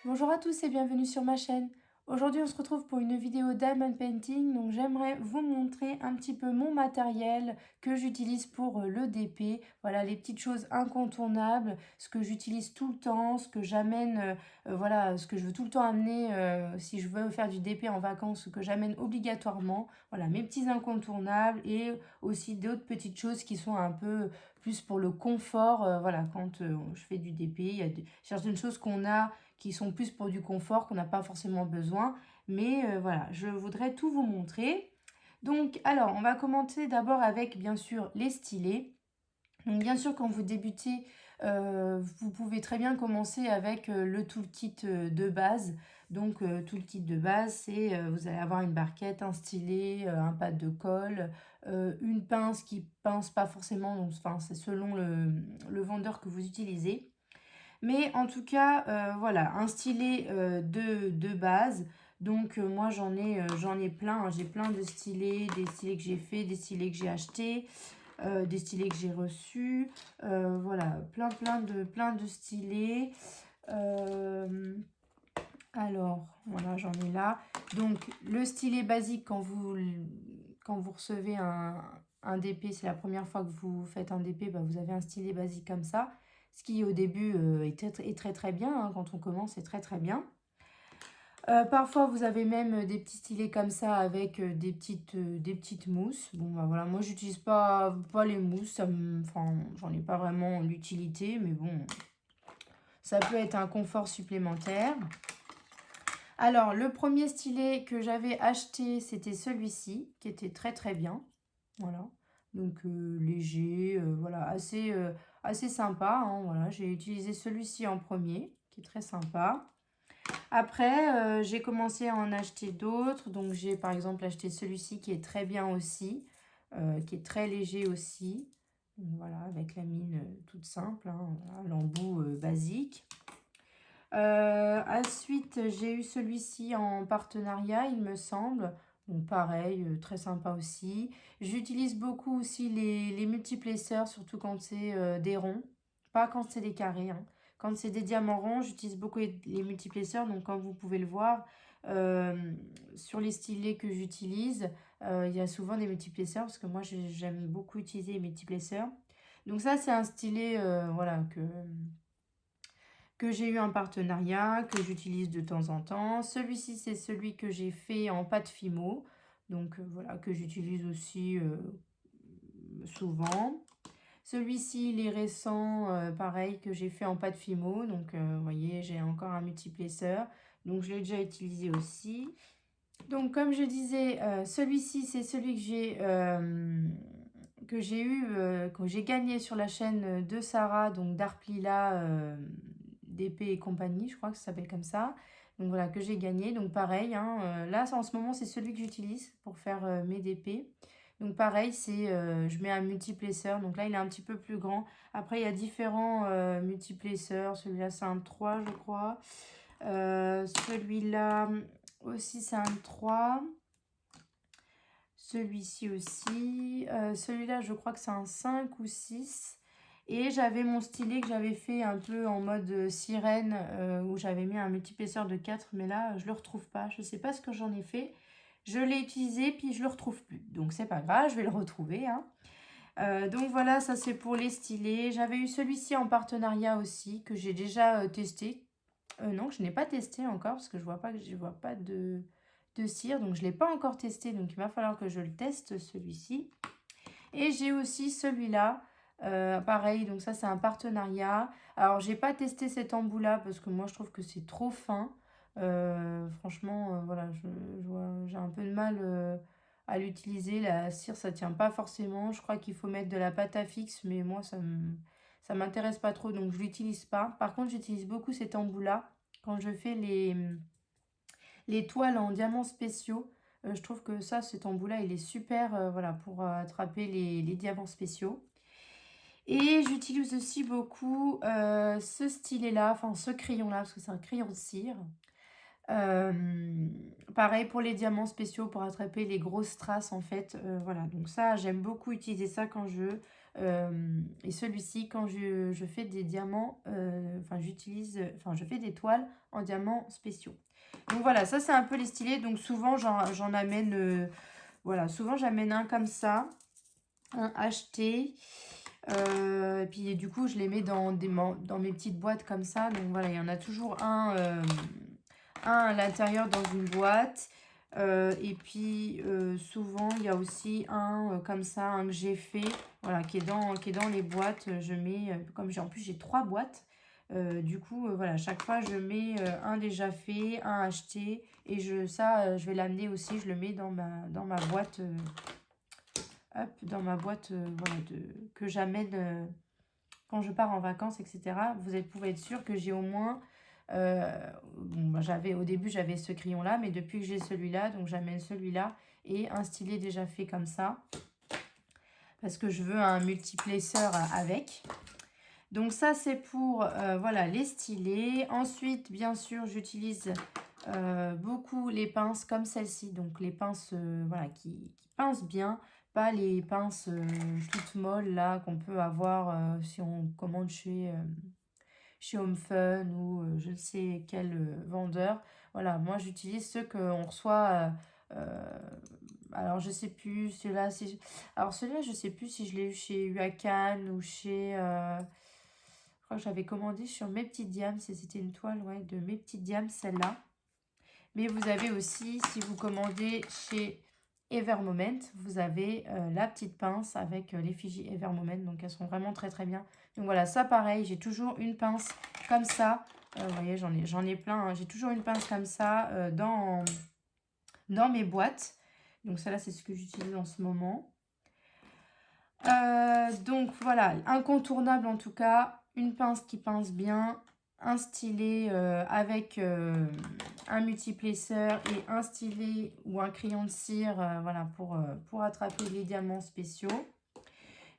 Bonjour à tous et bienvenue sur ma chaîne. Aujourd'hui on se retrouve pour une vidéo diamond painting, donc j'aimerais vous montrer un petit peu mon matériel que j'utilise pour le DP. Voilà les petites choses incontournables, ce que j'utilise tout le temps, ce que j'amène, voilà, ce que je veux tout le temps amener si je veux faire du DP en vacances, ce que j'amène obligatoirement. Voilà mes petits incontournables et aussi d'autres petites choses qui sont un peu plus pour le confort. Voilà, quand je fais du DP, il y a certaines choses qu'on a qui sont plus pour du confort, qu'on n'a pas forcément besoin. Mais voilà, je voudrais tout vous montrer. Donc, alors, on va commencer d'abord avec, bien sûr, les stylés. Donc, bien sûr, quand vous débutez, vous pouvez très bien commencer avec le toolkit de base. Donc, toolkit de base, c'est vous allez avoir une barquette, un stylet, un pad de colle, une pince qui pince pas forcément, donc c'est selon le vendeur que vous utilisez. Mais en tout cas, voilà, un stylet de base. Donc moi j'en ai plein, hein. J'ai plein de stylets, des stylets que j'ai fait, des stylets que j'ai achetés, des stylets que j'ai reçus. Voilà, plein de stylets. Euh, alors, voilà, j'en ai là. Donc le stylet basique quand vous recevez un DP, c'est la première fois que vous faites un DP, bah, vous avez un stylet basique comme ça. Ce qui au début est très très bien, hein. Quand on commence, c'est très très bien. Parfois, vous avez même des petits stylets comme ça avec des petites mousses. Bon, bah voilà, moi, j'utilise pas les mousses. Enfin, j'en ai pas vraiment l'utilité, mais bon, ça peut être un confort supplémentaire. Alors, le premier stylet que j'avais acheté, c'était celui-ci, qui était très très bien. Voilà. Donc, léger, voilà, assez sympa, hein, voilà. J'ai utilisé celui-ci en premier, qui est très sympa. Après, j'ai commencé à en acheter d'autres. Donc, j'ai par exemple acheté celui-ci qui est très bien aussi, qui est très léger aussi. Donc, voilà, avec la mine toute simple, hein, voilà, l'embout basique. Ensuite, j'ai eu celui-ci en partenariat, il me semble. Donc pareil, très sympa aussi. J'utilise beaucoup aussi les multiplaceurs, surtout quand c'est des ronds. Pas quand c'est des carrés, hein. Quand c'est des diamants ronds, j'utilise beaucoup les multiplaceurs. Donc comme vous pouvez le voir, euh, sur les stylets que j'utilise, il y a souvent des multiplaceurs parce que moi j'aime beaucoup utiliser les multiplaceurs. Donc ça, c'est un stylet voilà, que j'ai eu un partenariat, que j'utilise de temps en temps. Celui-ci, c'est celui que j'ai fait en pâte Fimo, donc voilà, que j'utilise aussi souvent. Celui-ci, il est récent, pareil, que j'ai fait en pâte Fimo, donc vous voyez, j'ai encore un multiplaceur, donc je l'ai déjà utilisé aussi. Donc comme je disais, celui-ci, c'est celui que j'ai gagné sur la chaîne de Sarah, donc d'Arplila, d'épée et compagnie, je crois que ça s'appelle comme ça. Donc voilà, que j'ai gagné. Donc pareil, hein, là en ce moment c'est celui que j'utilise pour faire mes DP. Donc pareil, je mets un multiplaceur. Donc là il est un petit peu plus grand. Après il y a différents multiplaceurs. Celui-là c'est un 3 je crois. Celui-là aussi c'est un 3. Celui-ci aussi. Celui-là je crois que c'est un 5 ou 6. Et j'avais mon stylet que j'avais fait un peu en mode sirène, où j'avais mis un multiplaceur de 4, mais là, je le retrouve pas. Je sais pas ce que j'en ai fait. Je l'ai utilisé, puis je le retrouve plus. Donc, c'est pas grave, je vais le retrouver, hein. Donc, voilà, ça c'est pour les stylets. J'avais eu celui-ci en partenariat aussi, que j'ai déjà testé. Non, je n'ai pas testé encore, parce que je vois pas de cire. Donc, je l'ai pas encore testé, donc il va falloir que je le teste, celui-ci. Et j'ai aussi celui-là, pareil, donc ça c'est un partenariat. Alors j'ai pas testé cet embout-là parce que moi je trouve que c'est trop fin. Franchement, voilà, j'ai un peu de mal à l'utiliser. La cire ça tient pas forcément. Je crois qu'il faut mettre de la pâte à fixe, mais moi ça m'intéresse pas trop donc je l'utilise pas. Par contre j'utilise beaucoup cet embout-là quand je fais les toiles en diamants spéciaux. Je trouve que ça, cet embout-là, il est super voilà, pour attraper les diamants spéciaux. Et j'utilise aussi beaucoup ce stylet-là, enfin ce crayon-là, parce que c'est un crayon de cire. Pareil pour les diamants spéciaux, pour attraper les grosses traces en fait. Voilà, donc ça, j'aime beaucoup utiliser ça quand je Et celui-ci, quand je fais des diamants, je fais des toiles en diamants spéciaux. Donc voilà, ça c'est un peu les stylés. Donc souvent j'en amène, voilà, souvent j'amène un comme ça, un acheté. Et puis du coup je les mets dans mes petites boîtes comme ça. Donc voilà, il y en a toujours un à l'intérieur dans une boîte. Et puis souvent il y a aussi un comme ça, un que j'ai fait, voilà, qui est dans les boîtes. Je mets, en plus j'ai 3 boîtes. Du coup, voilà, chaque fois je mets un déjà fait, un acheté. Et je vais l'amener aussi, je le mets dans ma boîte. Hop, dans ma boîte voilà, que j'amène quand je pars en vacances, etc. Pouvez être sûr que j'ai au moins... au début, j'avais ce crayon-là, mais depuis que j'ai celui-là, donc j'amène celui-là et un stylet déjà fait comme ça. Parce que je veux un multiplaceur avec. Donc ça, c'est pour voilà, les stylés. Ensuite, bien sûr, j'utilise beaucoup les pinces comme celle-ci. Donc les pinces voilà, qui pincent bien. Pas les pinces toutes molles là qu'on peut avoir si on commande chez Home Fun ou je ne sais quel vendeur. Voilà, moi j'utilise ceux qu'on reçoit. Alors je sais plus, celui-là, alors celui-là, je sais plus si je l'ai eu chez Huacan ou chez... je crois que j'avais commandé sur Mes Petites Diams, c'était une toile ouais, de Mes Petites Diams, celle-là. Mais vous avez aussi, si vous commandez chez Evermoment, vous avez la petite pince avec l'effigie Evermoment. Donc elles sont vraiment très très bien. Donc voilà, ça pareil, j'ai toujours une pince comme ça. Vous voyez, j'en ai plein. Hein. J'ai toujours une pince comme ça dans mes boîtes. Donc celle-là, c'est ce que j'utilise en ce moment. Donc voilà, incontournable en tout cas. Une pince qui pince bien. Un stylet avec un multiplaceur et un stylet ou un crayon de cire voilà, pour attraper les diamants spéciaux.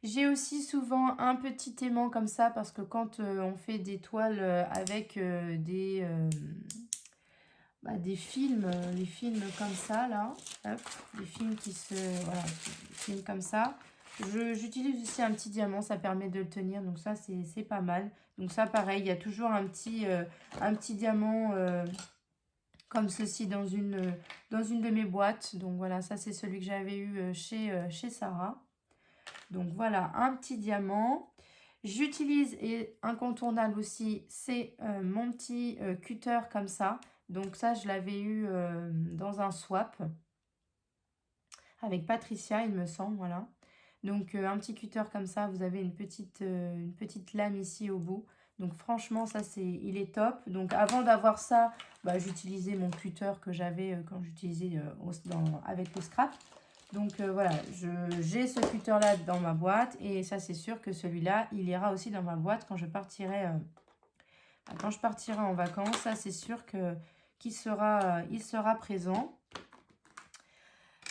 J'ai aussi souvent un petit aimant comme ça parce que quand on fait des toiles avec des films, les films comme ça là, hop, des films voilà, des films comme ça. J'utilise aussi un petit diamant, ça permet de le tenir, donc ça c'est pas mal. Donc ça pareil, il y a toujours un petit diamant comme ceci dans une de mes boîtes. Donc voilà, ça c'est celui que j'avais eu chez Sarah. Donc voilà, un petit diamant. J'utilise, et incontournable aussi, c'est mon petit cutter comme ça. Donc ça, je l'avais eu dans un swap avec Patricia, il me semble, voilà. Donc un petit cutter comme ça, vous avez une petite lame ici au bout. Donc franchement, ça il est top. Donc avant d'avoir ça, j'utilisais mon cutter que j'avais quand j'utilisais avec le scrap. Donc voilà, j'ai ce cutter là dans ma boîte et ça c'est sûr que celui-là, il ira aussi dans ma boîte quand je partirai en vacances. Ça c'est sûr qu'il sera présent.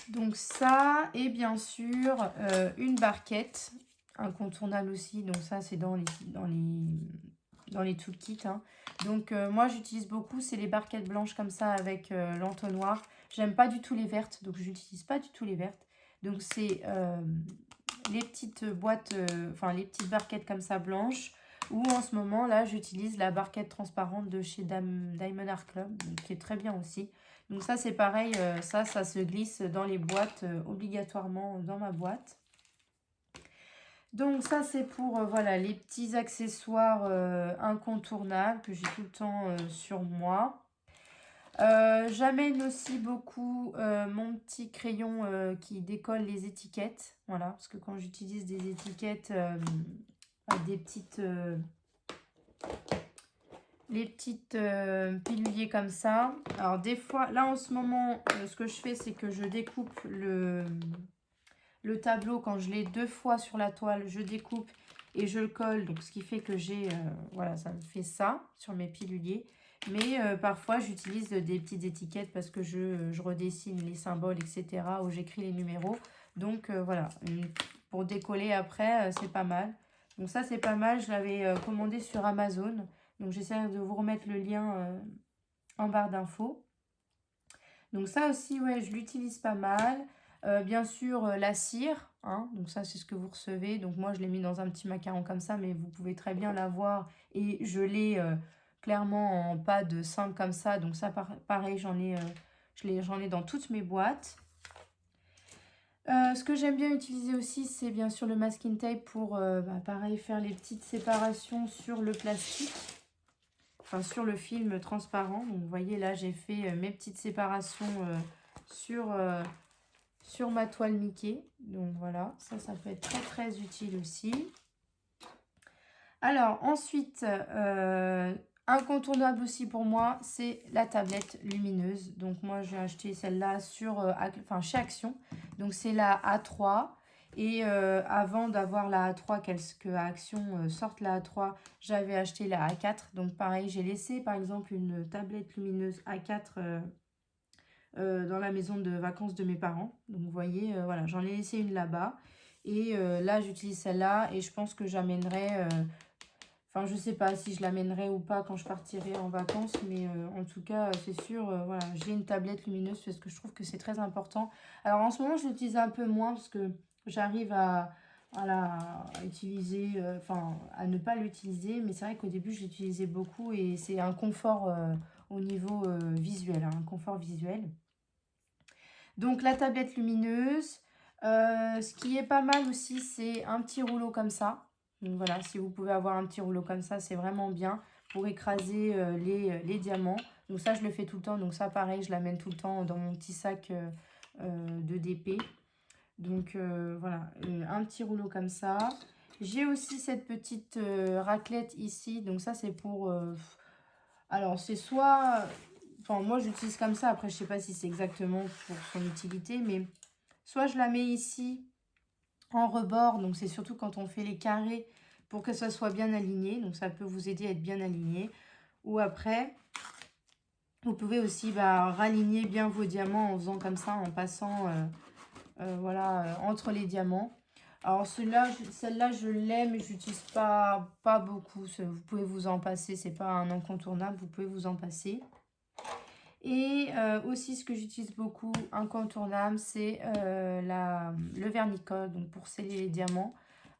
Donc ça, et bien sûr, une barquette, incontournable aussi. Donc ça, c'est dans les toolkits. Hein. Donc moi, j'utilise beaucoup, c'est les barquettes blanches comme ça avec l'entonnoir. J'aime pas du tout les vertes, donc je n'utilise pas du tout les vertes. Donc c'est les petites boîtes, les petites barquettes comme ça blanches. Ou en ce moment, là, j'utilise la barquette transparente de chez Diamond Art Club, donc, qui est très bien aussi. Donc ça, c'est pareil, ça se glisse dans les boîtes, obligatoirement dans ma boîte. Donc ça, c'est pour voilà, les petits accessoires incontournables que j'ai tout le temps sur moi. J'amène aussi beaucoup mon petit crayon qui décolle les étiquettes. Voilà, parce que quand j'utilise des étiquettes, des petites... les petites piluliers comme ça. Alors des fois, là en ce moment, ce que je fais, c'est que je découpe le tableau quand je l'ai 2 fois sur la toile. Je découpe et je le colle. Donc ce qui fait que j'ai, voilà, ça me fait ça sur mes piluliers. Mais parfois, j'utilise des petites étiquettes parce que je redessine les symboles, etc. où j'écris les numéros. Donc voilà, pour décoller après, c'est pas mal. Donc ça, c'est pas mal. Je l'avais commandé sur Amazon. Donc j'essaie de vous remettre le lien en barre d'infos. Donc ça aussi, ouais, je l'utilise pas mal. Bien sûr, la cire. hein. Donc ça, c'est ce que vous recevez. Donc moi, je l'ai mis dans un petit macaron comme ça, mais vous pouvez très bien l'avoir. Et je l'ai clairement en pâte simple comme ça. Donc ça, pareil, j'en ai dans toutes mes boîtes. Ce que j'aime bien utiliser aussi, c'est bien sûr le masking tape pour, pareil, faire les petites séparations sur le plastique. Enfin, sur le film transparent. Donc, vous voyez, là, j'ai fait mes petites séparations sur ma toile Mickey. Donc, voilà, ça peut être très, très utile aussi. Alors, ensuite, incontournable aussi pour moi, c'est la tablette lumineuse. Donc, moi, j'ai acheté celle-là chez Action. Donc, c'est la A3. Et avant d'avoir la A3, que Action sorte la A3, j'avais acheté la A4. Donc, pareil, j'ai laissé, par exemple, une tablette lumineuse A4 dans la maison de vacances de mes parents. Donc, vous voyez, voilà, j'en ai laissé une là-bas. Et là, j'utilise celle-là et je pense que j'amènerai... Enfin, je sais pas si je l'amènerai ou pas quand je partirai en vacances, mais en tout cas, c'est sûr, voilà, j'ai une tablette lumineuse parce que je trouve que c'est très important. Alors, en ce moment, je l'utilise un peu moins parce que j'arrive à utiliser, à ne pas l'utiliser, mais c'est vrai qu'au début, je l'utilisais beaucoup et c'est un confort au niveau visuel, hein, un confort visuel. Donc, la tablette lumineuse. Ce qui est pas mal aussi, c'est un petit rouleau comme ça. Donc voilà, si vous pouvez avoir un petit rouleau comme ça, c'est vraiment bien pour écraser les diamants. Donc ça, je le fais tout le temps. Donc ça, pareil, je l'amène tout le temps dans mon petit sac de DP. Donc voilà, un petit rouleau comme ça. J'ai aussi cette petite raclette ici. Donc ça, c'est pour... alors, c'est soit... Enfin, moi, j'utilise comme ça. Après, je sais pas si c'est exactement pour son utilité. Mais soit je la mets ici en rebord, donc c'est surtout quand on fait les carrés pour que ça soit bien aligné, donc ça peut vous aider à être bien aligné. Ou après, vous pouvez aussi raligner bien vos diamants en faisant comme ça, en passant entre les diamants. Alors celle-là, je l'aime, mais je n'utilise pas beaucoup. Vous pouvez vous en passer, c'est pas un incontournable, vous pouvez vous en passer. Et aussi, ce que j'utilise beaucoup, incontournable, c'est le vernicole, donc pour sceller les diamants.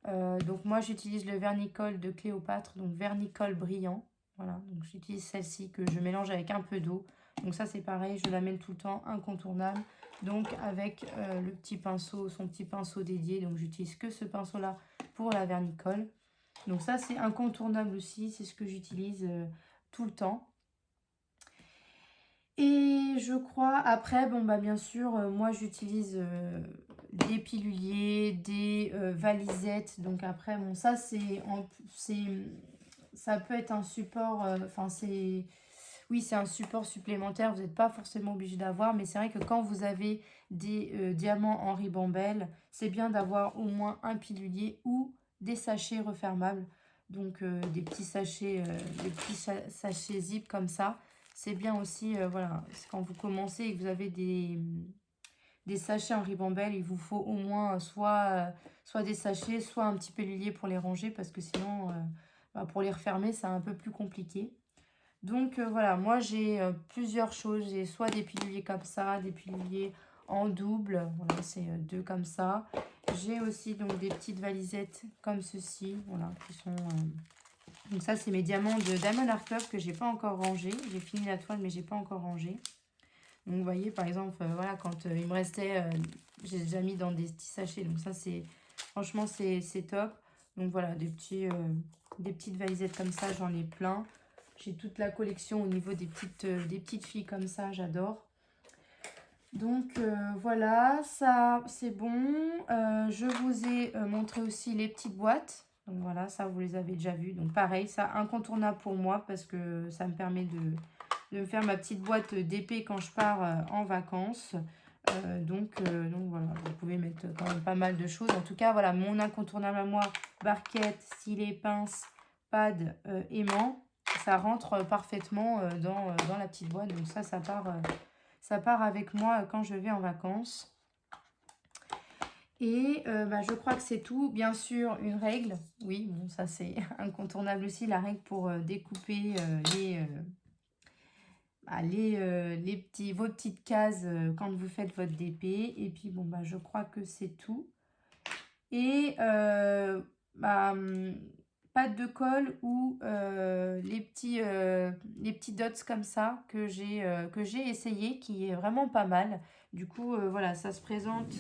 Donc moi, j'utilise le vernicole de Cléopâtre, donc vernicole brillant. Voilà, donc j'utilise celle-ci que je mélange avec un peu d'eau. Donc ça, c'est pareil, je l'amène tout le temps, incontournable. Donc avec le petit pinceau, son petit pinceau dédié. Donc j'utilise que ce pinceau-là pour la vernicole. Donc ça, c'est incontournable aussi, c'est ce que j'utilise tout le temps. Et je crois, après, bien sûr, moi j'utilise des piluliers, des valisettes. Donc après, ça ça peut être un support, oui, c'est un support supplémentaire. Vous n'êtes pas forcément obligé d'avoir, mais c'est vrai que quand vous avez des diamants en ribambelle, c'est bien d'avoir au moins un pilulier ou des sachets refermables. Donc des petits sachets zip comme ça. C'est bien aussi, voilà, quand vous commencez et que vous avez des sachets en ribambelle, il vous faut au moins soit des sachets, soit un petit pilulier pour les ranger, parce que sinon, pour les refermer, c'est un peu plus compliqué. Donc voilà, moi j'ai plusieurs choses. J'ai soit des piluliers comme ça, des piluliers en double, voilà, c'est deux comme ça. J'ai aussi donc des petites valisettes comme ceci, voilà, qui sont... Donc ça, c'est mes diamants de Diamond Art Club que j'ai pas encore rangé. J'ai fini la toile, mais j'ai pas encore rangé. Donc vous voyez, par exemple, voilà, quand il me restait, j'ai déjà mis dans des petits sachets. Donc ça, franchement, c'est top. Donc voilà, des petites valisettes comme ça, j'en ai plein. J'ai toute la collection au niveau des petites filles comme ça, j'adore. Donc voilà, ça c'est bon. Je vous ai montré aussi les petites boîtes. Donc voilà, ça vous les avez déjà vues. Donc pareil, ça incontournable pour moi parce que ça me permet de me faire ma petite boîte d'épée quand je pars en vacances. Donc voilà, vous pouvez mettre quand même pas mal de choses. En tout cas, voilà, mon incontournable à moi, barquette, stylet, pince, pad, aimant. Ça rentre parfaitement dans la petite boîte. Donc ça part avec moi quand je vais en vacances. Et je crois que c'est tout. Bien sûr, une règle. Oui, bon, ça c'est incontournable aussi, la règle pour découper vos petites cases quand vous faites votre DP. Et puis, je crois que c'est tout. et bah, pâte de colle ou les petits dots comme ça que j'ai essayé, qui est vraiment pas mal. Du coup, voilà, ça se présente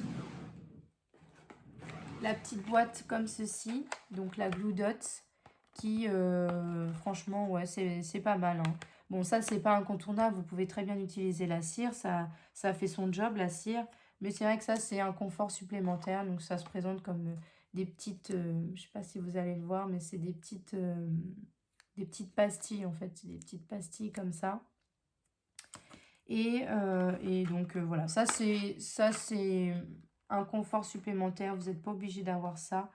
la petite boîte comme ceci, donc la Glue Dots, qui franchement, ouais, c'est pas mal, hein. Bon, ça, c'est pas incontournable, vous pouvez très bien utiliser la cire, ça fait son job, la cire, mais c'est vrai que ça, c'est un confort supplémentaire, donc ça se présente comme des petites, je sais pas si vous allez le voir, mais c'est des petites pastilles, en fait, c'est des petites pastilles comme ça. Et donc voilà, ça c'est un confort supplémentaire, vous n'êtes pas obligé d'avoir ça.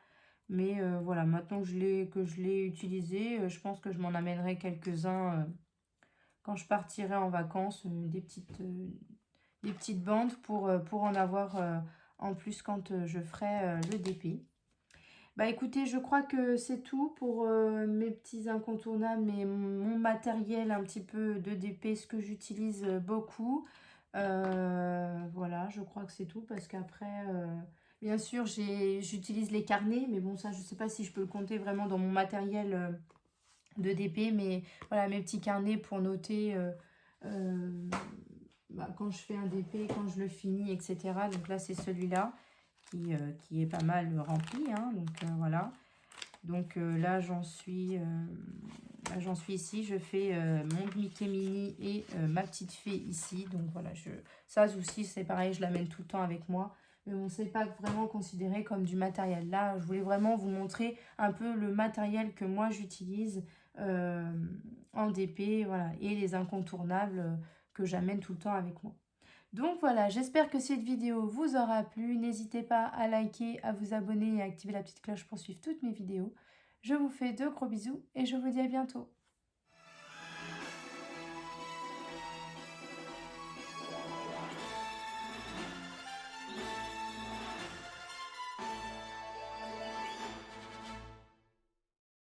Mais voilà, maintenant que je l'ai utilisé, je pense que je m'en amènerai quelques-uns quand je partirai en vacances, des petites bandes pour en avoir en plus quand je ferai le DP. Bah écoutez, je crois que c'est tout pour mes petits incontournables, mais mon matériel un petit peu de DP, ce que j'utilise beaucoup. Voilà, je crois que c'est tout parce qu'après, bien sûr, j'utilise les carnets, mais bon, ça, je sais pas si je peux le compter vraiment dans mon matériel de DP, mais voilà, mes petits carnets pour noter euh, bah, quand je fais un DP, quand je le finis, etc. Donc là, c'est celui-là qui est pas mal rempli, hein, donc voilà. Donc là, j'en suis ici. Je fais mon Mickey Mini et ma petite fée ici. Donc voilà, ça aussi, c'est pareil, je l'amène tout le temps avec moi. Mais bon, c'est pas vraiment considéré comme du matériel. Là, je voulais vraiment vous montrer un peu le matériel que moi j'utilise euh, en DP, voilà, et les incontournables que j'amène tout le temps avec moi. Donc voilà, j'espère que cette vidéo vous aura plu. N'hésitez pas à liker, à vous abonner et à activer la petite cloche pour suivre toutes mes vidéos. Je vous fais de gros bisous et je vous dis à bientôt.